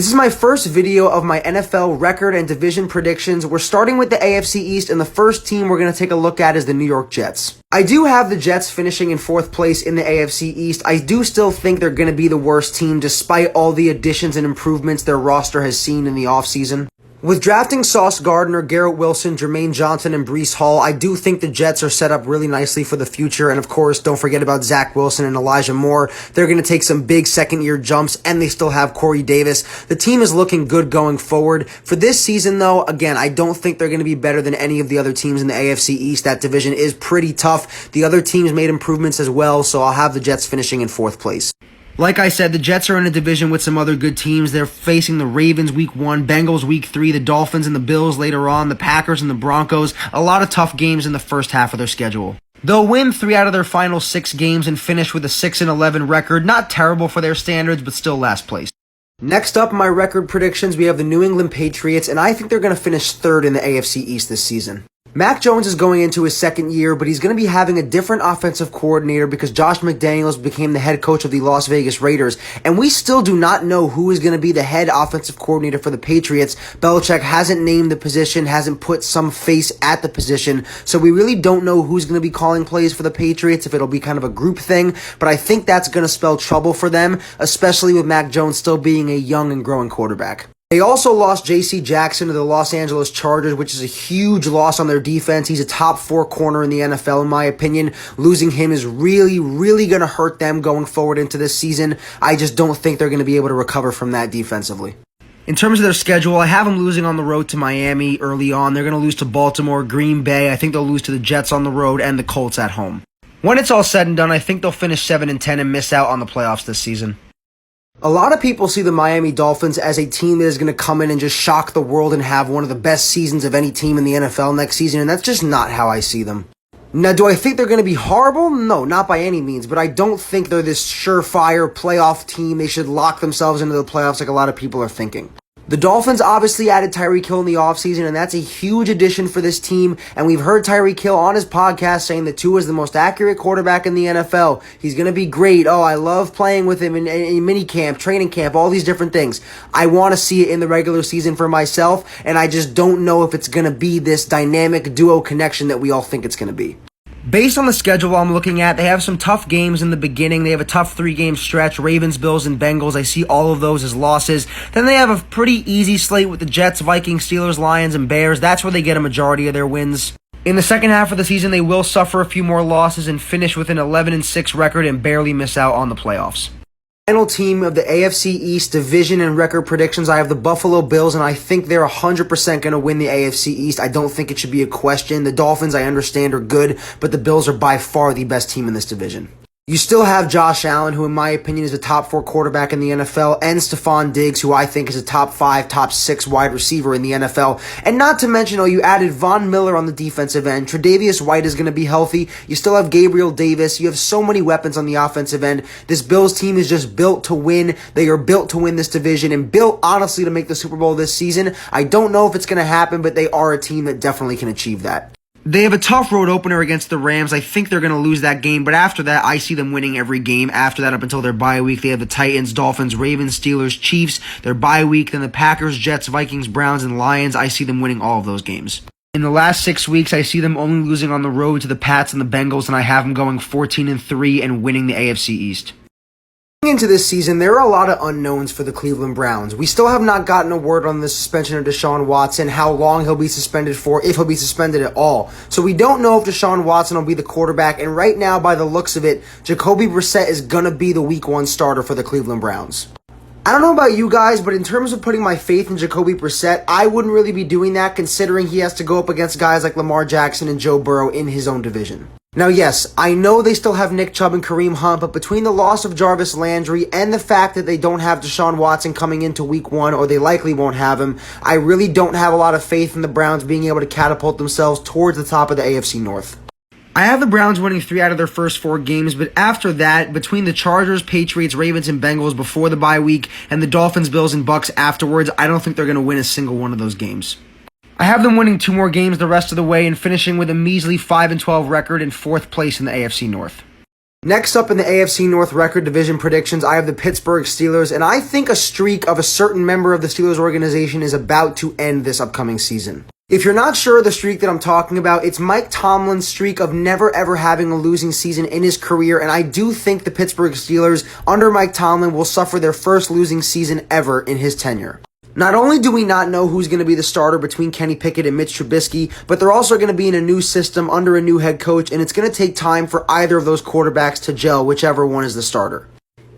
This is my first video of my NFL record and division predictions. We're starting with the AFC East, and the first team we're going to take a look at is the New York Jets. I do have the Jets finishing in 4th place in the AFC East. I do still think they're going to be the worst team despite all the additions and improvements their roster has seen in the offseason. With drafting Sauce Gardner, Garrett Wilson, Jermaine Johnson, and Breece Hall, I do think the Jets are set up really nicely for the future. And of course, don't forget about Zach Wilson and Elijah Moore. They're going to take some big second-year jumps, and they still have Corey Davis. The team is looking good going forward. For this season, though, again, I don't think they're going to be better than any of the other teams in the AFC East. That division is pretty tough. The other teams made improvements as well, so I'll have the Jets finishing in 4th place. Like I said, the Jets are in a division with some other good teams. They're facing the Ravens week 1, Bengals week 3, the Dolphins and the Bills later on, the Packers and the Broncos. A lot of tough games in the first half of their schedule. They'll win 3 out of their final 6 games and finish with a 6-11 record. Not terrible for their standards, but still last place. Next up, my record predictions, we have the New England Patriots, and I think they're going to finish 3rd in the AFC East this season. Mac Jones is going into his 2nd year, but he's going to be having a different offensive coordinator because Josh McDaniels became the head coach of the Las Vegas Raiders, and we still do not know who is going to be the head offensive coordinator for the Patriots. Belichick hasn't named the position, hasn't put some face at the position, so we really don't know who's going to be calling plays for the Patriots, if it'll be kind of a group thing, but I think that's going to spell trouble for them, especially with Mac Jones still being a young and growing quarterback. They also lost J.C. Jackson to the Los Angeles Chargers, which is a huge loss on their defense. He's a top 4 corner in the NFL, in my opinion. Losing him is really, really going to hurt them going forward into this season. I just don't think they're going to be able to recover from that defensively. In terms of their schedule, I have them losing on the road to Miami early on. They're going to lose to Baltimore, Green Bay. I think they'll lose to the Jets on the road and the Colts at home. When it's all said and done, I think they'll finish 7-10 and miss out on the playoffs this season. A lot of people see the Miami Dolphins as a team that is going to come in and just shock the world and have one of the best seasons of any team in the NFL next season, and that's just not how I see them. Now, do I think they're going to be horrible? No, not by any means, but I don't think they're this surefire playoff team. They should lock themselves into the playoffs like a lot of people are thinking. The Dolphins obviously added Tyreek Hill in the offseason, and that's a huge addition for this team, and we've heard Tyreek Hill on his podcast saying that Tua is the most accurate quarterback in the NFL. He's going to be great. Oh, I love playing with him in minicamp, training camp, all these different things. I want to see it in the regular season for myself, and I just don't know if it's going to be this dynamic duo connection that we all think it's going to be. Based on the schedule I'm looking at, they have some tough games in the beginning. They have a tough 3-game stretch, Ravens, Bills, and Bengals. I see all of those as losses. Then they have a pretty easy slate with the Jets, Vikings, Steelers, Lions, and Bears. That's where they get a majority of their wins. In the second half of the season, they will suffer a few more losses and finish with an 11-6 record and barely miss out on the playoffs. Final team of the AFC East division and record predictions, I have the Buffalo Bills, and I think they're 100% going to win the AFC East. I don't think it should be a question. The Dolphins, I understand, are good, but the Bills are by far the best team in this division. You still have Josh Allen, who in my opinion is a top 4 quarterback in the NFL, and Stephon Diggs, who I think is a top 5, top 6 wide receiver in the NFL. And not to mention, you added Von Miller on the defensive end. Tre'Davious White is going to be healthy. You still have Gabriel Davis. You have so many weapons on the offensive end. This Bills team is just built to win. They are built to win this division and built, honestly, to make the Super Bowl this season. I don't know if it's going to happen, but they are a team that definitely can achieve that. They have a tough road opener against the Rams. I think they're going to lose that game, but after that, I see them winning every game. After that, up until their bye week, they have the Titans, Dolphins, Ravens, Steelers, Chiefs, their bye week, then the Packers, Jets, Vikings, Browns, and Lions. I see them winning all of those games. In the last 6 weeks, I see them only losing on the road to the Pats and the Bengals, and I have them going 14-3 and winning the AFC East. Into this season, there are a lot of unknowns for the Cleveland Browns. We still have not gotten a word on the suspension of Deshaun Watson, how long he'll be suspended for, if he'll be suspended at all. So we don't know if Deshaun Watson will be the quarterback, and right now, by the looks of it, Jacoby Brissett is going to be the Week 1 starter for the Cleveland Browns. I don't know about you guys, but in terms of putting my faith in Jacoby Brissett, I wouldn't really be doing that considering he has to go up against guys like Lamar Jackson and Joe Burrow in his own division. Now, yes, I know they still have Nick Chubb and Kareem Hunt, but between the loss of Jarvis Landry and the fact that they don't have Deshaun Watson coming into Week 1, or they likely won't have him, I really don't have a lot of faith in the Browns being able to catapult themselves towards the top of the AFC North. I have the Browns winning 3 out of their first 4 games, but after that, between the Chargers, Patriots, Ravens, and Bengals before the bye week, and the Dolphins, Bills, and Bucks afterwards, I don't think they're going to win a single one of those games. I have them winning 2 more games the rest of the way and finishing with a measly 5-12 record in 4th place in the AFC North. Next up in the AFC North record division predictions, I have the Pittsburgh Steelers, and I think a streak of a certain member of the Steelers organization is about to end this upcoming season. If you're not sure of the streak that I'm talking about, it's Mike Tomlin's streak of never ever having a losing season in his career, and I do think the Pittsburgh Steelers under Mike Tomlin will suffer their first losing season ever in his tenure. Not only do we not know who's going to be the starter between Kenny Pickett and Mitch Trubisky, but they're also going to be in a new system under a new head coach, and it's going to take time for either of those quarterbacks to gel, whichever one is the starter.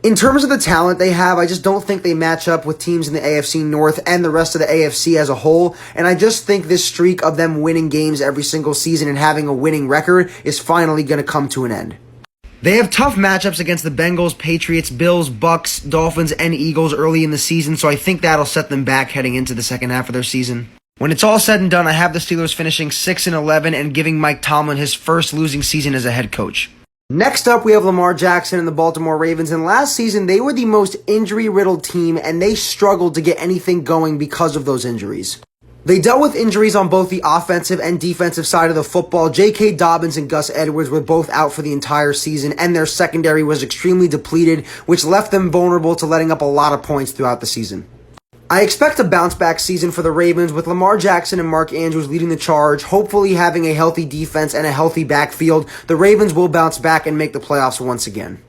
In terms of the talent they have, I just don't think they match up with teams in the AFC North and the rest of the AFC as a whole, and I just think this streak of them winning games every single season and having a winning record is finally going to come to an end. They have tough matchups against the Bengals, Patriots, Bills, Bucks, Dolphins, and Eagles early in the season, so I think that'll set them back heading into the second half of their season. When it's all said and done, I have the Steelers finishing 6-11 and giving Mike Tomlin his first losing season as a head coach. Next up, we have Lamar Jackson and the Baltimore Ravens, and last season they were the most injury-riddled team, and they struggled to get anything going because of those injuries. They dealt with injuries on both the offensive and defensive side of the football. J.K. Dobbins and Gus Edwards were both out for the entire season, and their secondary was extremely depleted, which left them vulnerable to letting up a lot of points throughout the season. I expect a bounce-back season for the Ravens with Lamar Jackson and Mark Andrews leading the charge, hopefully having a healthy defense and a healthy backfield. The Ravens will bounce back and make the playoffs once again.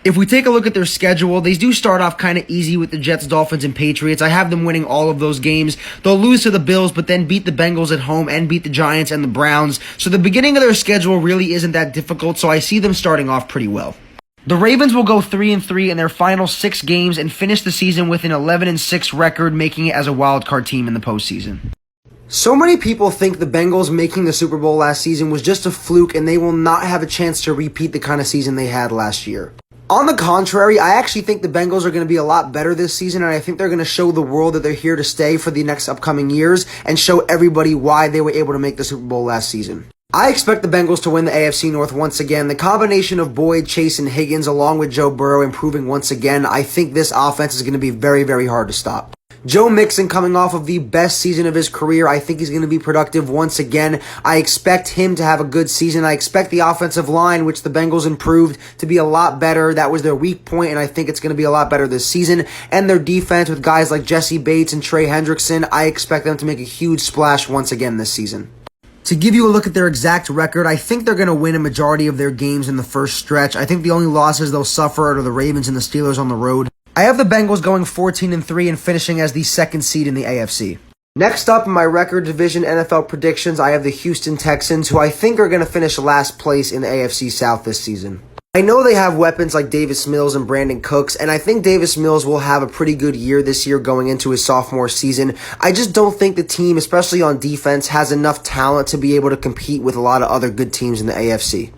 If we take a look at their schedule, they do start off kind of easy with the Jets, Dolphins, and Patriots. I have them winning all of those games. They'll lose to the Bills, but then beat the Bengals at home and beat the Giants and the Browns. So the beginning of their schedule really isn't that difficult, so I see them starting off pretty well. The Ravens will go 3-3 in their final 6 games and finish the season with an 11-6 record, making it as a wildcard team in the postseason. So many people think the Bengals making the Super Bowl last season was just a fluke and they will not have a chance to repeat the kind of season they had last year. On the contrary, I actually think the Bengals are going to be a lot better this season, and I think they're going to show the world that they're here to stay for the next upcoming years and show everybody why they were able to make the Super Bowl last season. I expect the Bengals to win the AFC North once again. The combination of Boyd, Chase, and Higgins along with Joe Burrow improving once again, I think this offense is going to be very, very hard to stop. Joe Mixon coming off of the best season of his career. I think he's going to be productive once again. I expect him to have a good season. I expect the offensive line, which the Bengals improved, to be a lot better. That was their weak point, and I think it's going to be a lot better this season. And their defense with guys like Jesse Bates and Trey Hendrickson, I expect them to make a huge splash once again this season. To give you a look at their exact record, I think they're going to win a majority of their games in the first stretch. I think the only losses they'll suffer are the Ravens and the Steelers on the road. I have the Bengals going 14-3 and finishing as the second seed in the AFC. Next up in my record division NFL predictions, I have the Houston Texans, who I think are going to finish last place in the AFC South this season. I know they have weapons like Davis Mills and Brandon Cooks, and I think Davis Mills will have a pretty good year this year going into his sophomore season. I just don't think the team, especially on defense, has enough talent to be able to compete with a lot of other good teams in the AFC.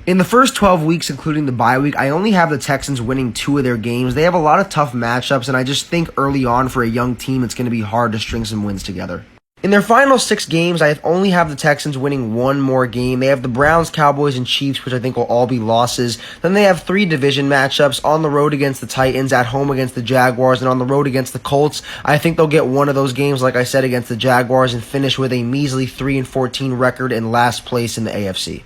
In the first 12 weeks, including the bye week, I only have the Texans winning 2 of their games. They have a lot of tough matchups, and I just think early on for a young team, it's going to be hard to string some wins together. In their final 6 games, I only have the Texans winning 1 more game. They have the Browns, Cowboys, and Chiefs, which I think will all be losses. Then they have 3 division matchups on the road against the Titans, at home against the Jaguars, and on the road against the Colts. I think they'll get one of those games, like I said, against the Jaguars and finish with a measly 3-14 record in last place in the AFC.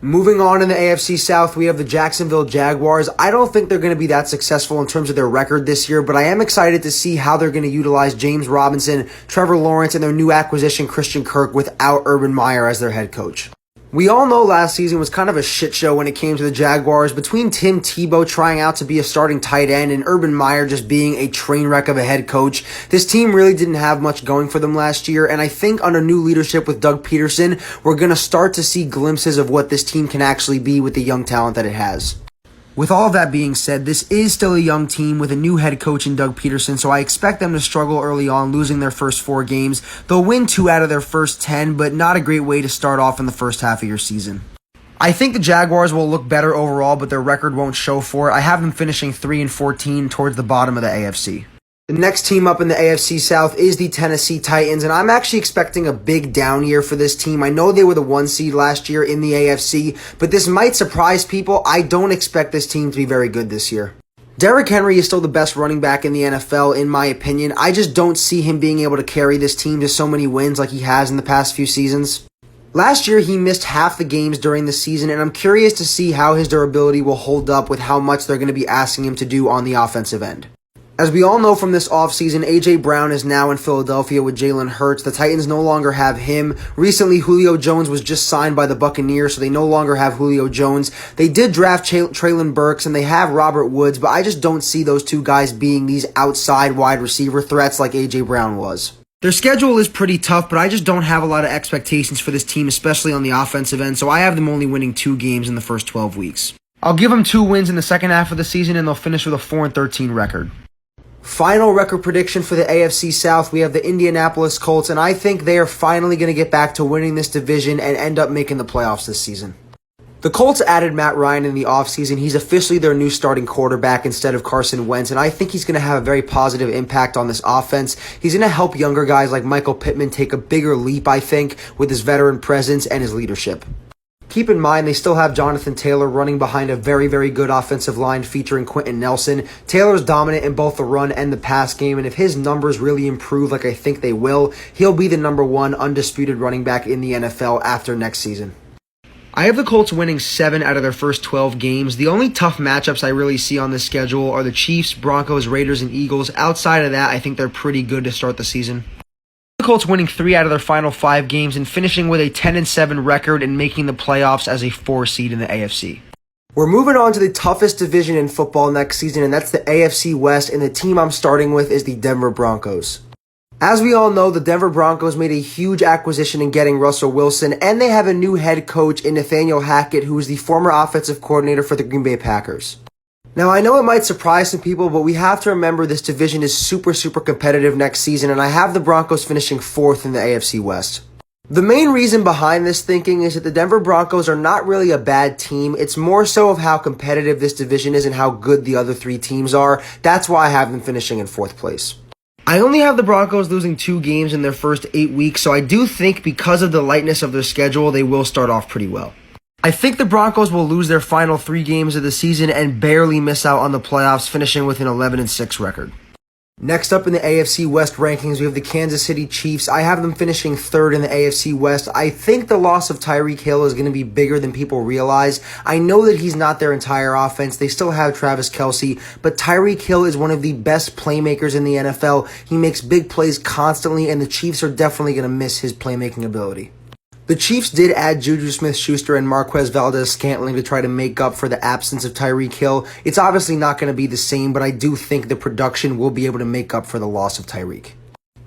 Moving on in the AFC South, we have the Jacksonville Jaguars. I don't think they're going to be that successful in terms of their record this year, but I am excited to see how they're going to utilize James Robinson, Trevor Lawrence, and their new acquisition, Christian Kirk, without Urban Meyer as their head coach. We all know last season was kind of a shit show when it came to the Jaguars. Between Tim Tebow trying out to be a starting tight end and Urban Meyer just being a train wreck of a head coach, this team really didn't have much going for them last year, and I think under new leadership with Doug Peterson, we're going to start to see glimpses of what this team can actually be with the young talent that it has. With all of that being said, this is still a young team with a new head coach in Doug Peterson, so I expect them to struggle early on, losing their first 4 games. They'll win 2 out of their first 10, but not a great way to start off in the first half of your season. I think the Jaguars will look better overall, but their record won't show for it. I have them finishing 3-14 towards the bottom of the AFC. The next team up in the AFC South is the Tennessee Titans, and I'm actually expecting a big down year for this team. I know they were the 1 seed last year in the AFC, but this might surprise people. I don't expect this team to be very good this year. Derrick Henry is still the best running back in the NFL, in my opinion. I just don't see him being able to carry this team to so many wins like he has in the past few seasons. Last year, he missed half the games during the season, and I'm curious to see how his durability will hold up with how much they're going to be asking him to do on the offensive end. As we all know from this offseason, A.J. Brown is now in Philadelphia with Jalen Hurts. The Titans no longer have him. Recently, Julio Jones was just signed by the Buccaneers, so they no longer have Julio Jones. They did draft Treylon Burks, and they have Robert Woods, but I just don't see those two guys being these outside wide receiver threats like A.J. Brown was. Their schedule is pretty tough, but I just don't have a lot of expectations for this team, especially on the offensive end, so I have them only winning 2 games in the first 12 weeks. I'll give them 2 wins in the second half of the season, and they'll finish with a 4-13 record. Final record prediction for the AFC South, we have the Indianapolis Colts, and I think they are finally going to get back to winning this division and end up making the playoffs this season. The Colts added Matt Ryan in the offseason. He's officially their new starting quarterback instead of Carson Wentz, and I think he's going to have a very positive impact on this offense. He's going to help younger guys like Michael Pittman take a bigger leap, I think, with his veteran presence and his leadership. Keep in mind, they still have Jonathan Taylor running behind a very, very good offensive line featuring Quentin Nelson. Taylor's dominant in both the run and the pass game, and if his numbers really improve like I think they will, he'll be the number 1 undisputed running back in the NFL after next season. I have the Colts winning 7 out of their first 12 games. The only tough matchups I really see on this schedule are the Chiefs, Broncos, Raiders, and Eagles. Outside of that, I think they're pretty good to start the season. The Colts winning 3 out of their final 5 games and finishing with a 10-7 record and making the playoffs as a 4 seed in the AFC. We're moving on to the toughest division in football next season, and that's the AFC West, and the team I'm starting with is the Denver Broncos. As we all know, the Denver Broncos made a huge acquisition in getting Russell Wilson, and they have a new head coach in Nathaniel Hackett, who is the former offensive coordinator for the Green Bay Packers. Now, I know it might surprise some people, but we have to remember this division is super competitive next season, and I have the Broncos finishing 4th in the AFC West. The main reason behind this thinking is that the Denver Broncos are not really a bad team. It's more so of how competitive this division is and how good the other 3 teams are. That's why I have them finishing in 4th place. I only have the Broncos losing 2 games in their first 8 weeks, so I do think because of the lightness of their schedule, they will start off pretty well. I think the Broncos will lose their final 3 games of the season and barely miss out on the playoffs, finishing with an 11-6 record. Next up in the AFC West rankings, we have the Kansas City Chiefs. I have them finishing 3rd in the AFC West. I think the loss of Tyreek Hill is going to be bigger than people realize. I know that he's not their entire offense. They still have Travis Kelce, but Tyreek Hill is one of the best playmakers in the NFL. He makes big plays constantly, and the Chiefs are definitely going to miss his playmaking ability. The Chiefs did add Juju Smith-Schuster and Marquez Valdes-Scantling to try to make up for the absence of Tyreek Hill. It's obviously not going to be the same, but I do think the production will be able to make up for the loss of Tyreek.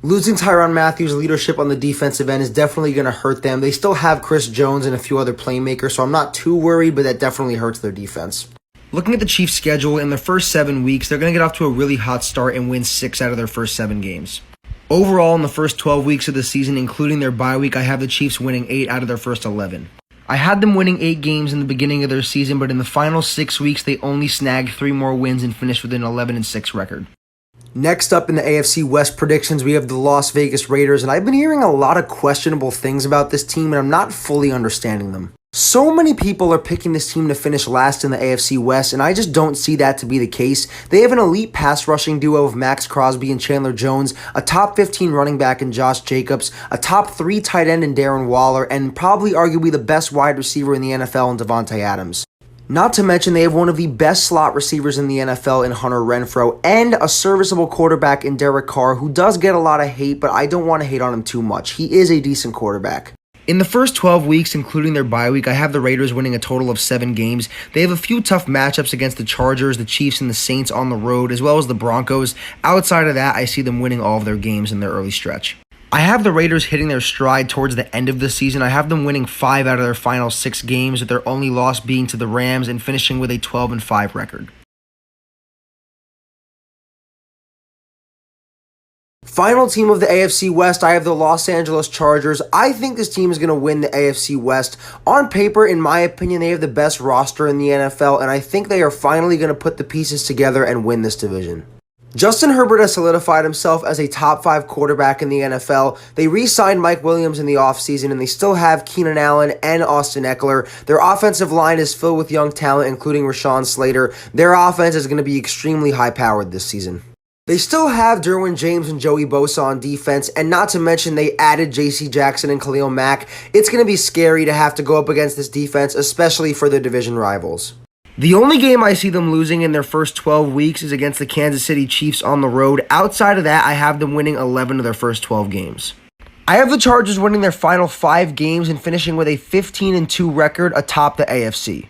Losing Tyrann Mathieu's leadership on the defensive end is definitely going to hurt them. They still have Chris Jones and a few other playmakers, so I'm not too worried, but that definitely hurts their defense. Looking at the Chiefs' schedule, in their first 7 weeks, they're going to get off to a really hot start and win 6 out of their first 7 games. Overall, in the first 12 weeks of the season, including their bye week, I have the Chiefs winning 8 out of their first 11. I had them winning 8 games in the beginning of their season, but in the final 6 weeks, they only snagged 3 more wins and finished with an 11-6 record. Next up in the AFC West predictions, we have the Las Vegas Raiders, and I've been hearing a lot of questionable things about this team, and I'm not fully understanding them. So many people are picking this team to finish last in the AFC West, and I just don't see that to be the case. They have an elite pass rushing duo of Max Crosby and Chandler Jones, a top 15 running back in Josh Jacobs, a top 3 tight end in Darren Waller, and probably arguably the best wide receiver in the NFL in Devontae Adams. Not to mention they have one of the best slot receivers in the NFL in Hunter Renfrow, and a serviceable quarterback in Derek Carr, who does get a lot of hate, but I don't want to hate on him too much. He is a decent quarterback. In the first 12 weeks, including their bye week, I have the Raiders winning a total of 7 games. They have a few tough matchups against the Chargers, the Chiefs, and the Saints on the road, as well as the Broncos. Outside of that, I see them winning all of their games in their early stretch. I have the Raiders hitting their stride towards the end of the season. I have them winning 5 out of their final 6 games, with their only loss being to the Rams and finishing with a 12-5 record. Final team of the AFC West, I have the Los Angeles Chargers. I think this team is going to win the AFC West. On paper, in my opinion, they have the best roster in the NFL, and I think they are finally going to put the pieces together and win this division. Justin Herbert has solidified himself as a top 5 quarterback in the NFL. They re-signed Mike Williams in the offseason, and they still have Keenan Allen and Austin Eckler. Their offensive line is filled with young talent, including Rashawn Slater. Their offense is going to be extremely high-powered this season. They still have Derwin James and Joey Bosa on defense, and not to mention they added J.C. Jackson and Khalil Mack. It's going to be scary to have to go up against this defense, especially for their division rivals. The only game I see them losing in their first 12 weeks is against the Kansas City Chiefs on the road. Outside of that, I have them winning 11 of their first 12 games. I have the Chargers winning their final 5 games and finishing with a 15-2 record atop the AFC.